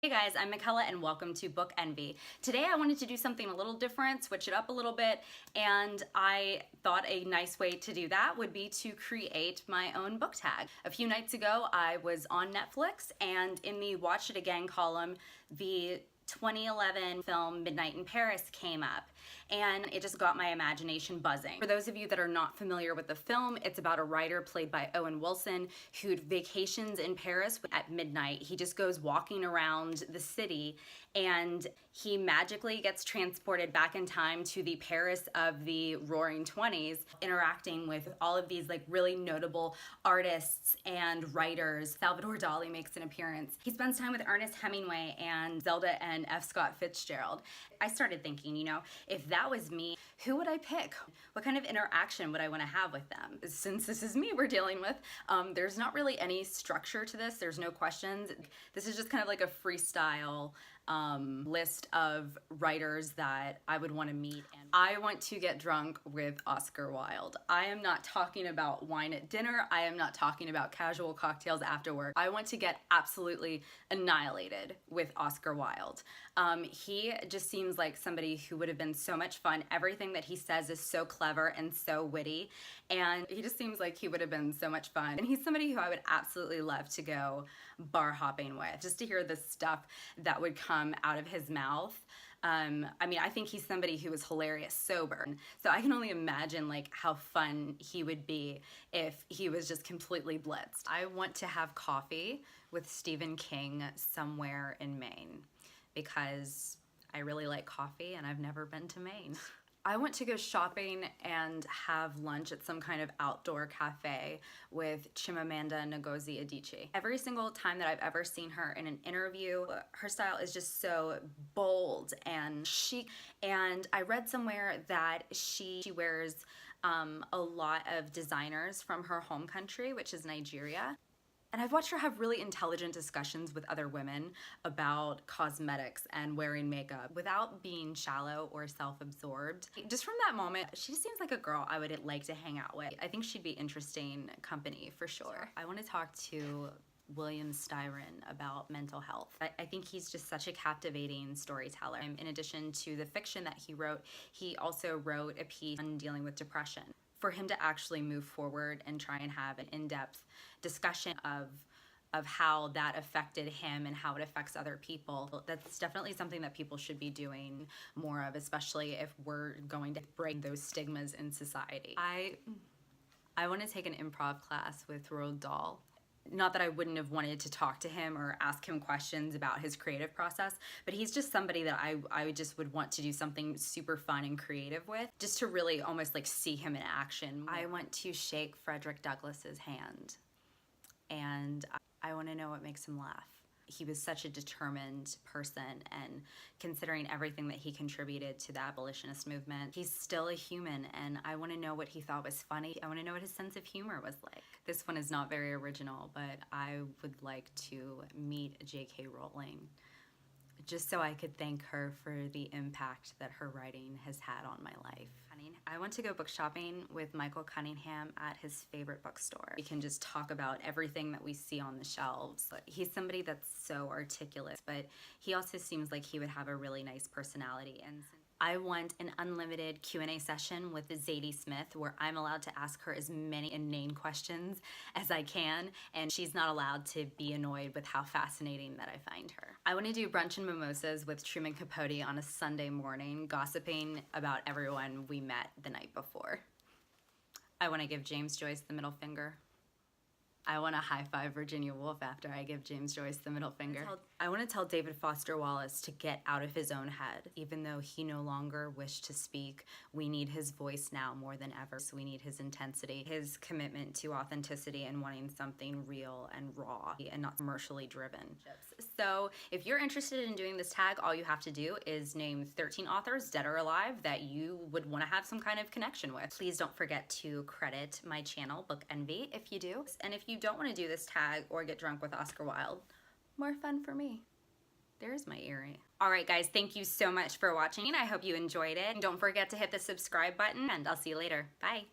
Hey guys, I'm Michaela and welcome to Book Envy. Today I wanted to do something a little different, switch it up a little bit, and I thought a nice way to do that would be to create my own book tag. A few nights ago I was on Netflix, and in the Watch It Again column, the 2011 film Midnight in Paris came up, and it just got my imagination buzzing. For those of you that are not familiar with the film, it's about a writer played by Owen Wilson who vacations in Paris at midnight. He just goes walking around the city and he magically gets transported back in time to the Paris of the Roaring 20s, interacting with all of these like really notable artists and writers. Salvador Dali makes an appearance. He spends time with Ernest Hemingway and Zelda and F. Scott Fitzgerald. I started thinking, you know, if that was me, who would I pick? What kind of interaction would I want to have with them? Since this is me we're dealing with, there's not really any structure to this. There's no questions. This is just kind of like a freestyle list of writers that I would want to meet. And I want to get drunk with Oscar Wilde. I am not talking about wine at dinner. I am not talking about casual cocktails after work. I want to get absolutely annihilated with Oscar Wilde. He just seems like somebody who would have been so much fun. Everything that he says is so clever and so witty, and he just seems like he would have been so much fun. And he's somebody who I would absolutely love to go bar hopping with, just to hear the stuff that would come out of his mouth. I mean, I think he's somebody who is hilarious sober. So I can only imagine like how fun he would be if he was just completely blitzed. I want to have coffee with Stephen King somewhere in Maine because I really like coffee and I've never been to Maine. I want to go shopping and have lunch at some kind of outdoor cafe with Chimamanda Ngozi Adichie. Every single time that I've ever seen her in an interview, her style is just so bold and chic. And I read somewhere that she wears a lot of designers from her home country, which is Nigeria. And I've watched her have really intelligent discussions with other women about cosmetics and wearing makeup without being shallow or self-absorbed. Just from that moment, she just seems like a girl I would like to hang out with. I think she'd be interesting company for sure. I want to talk to William Styron about mental health. I think he's just such a captivating storyteller. In addition to the fiction that he wrote, he also wrote a piece on dealing with depression. For him to actually move forward and try and have an in-depth discussion of how that affected him and how it affects other people, that's definitely something that people should be doing more of, especially if we're going to break those stigmas in society. I want to take an improv class with Roald Dahl. Not that I wouldn't have wanted to talk to him or ask him questions about his creative process, but he's just somebody that I just would want to do something super fun and creative with, just to really almost like see him in action. I want to shake Frederick Douglass's hand, and I want to know what makes him laugh. He was such a determined person, and considering everything that he contributed to the abolitionist movement, he's still a human, and I want to know what he thought was funny. I want to know what his sense of humor was like. This one is not very original, but I would like to meet J.K. Rowling, just so I could thank her for the impact that her writing has had on my life. I want to go book shopping with Michael Cunningham at his favorite bookstore. We can just talk about everything that we see on the shelves. He's somebody that's so articulate, but he also seems like he would have a really nice personality. And I want an unlimited Q&A session with Zadie Smith where I'm allowed to ask her as many inane questions as I can, and she's not allowed to be annoyed with how fascinating that I find her. I want to do brunch and mimosas with Truman Capote on a Sunday morning, gossiping about everyone we met the night before. I want to give James Joyce the middle finger. I want to high-five Virginia Woolf after I give James Joyce the middle finger. I want to tell David Foster Wallace to get out of his own head. Even though he no longer wished to speak, we need his voice now more than ever. So we need his intensity, his commitment to authenticity and wanting something real and raw and not commercially driven. So if you're interested in doing this tag, all you have to do is name 13 authors, dead or alive, that you would want to have some kind of connection with. Please don't forget to credit my channel, Book Envy, if you do. And if you don't want to do this tag or get drunk with Oscar Wilde, more fun for me. There's my earring. All right, guys, thank you so much for watching. I hope you enjoyed it. Don't forget to hit the subscribe button, and I'll see you later. Bye.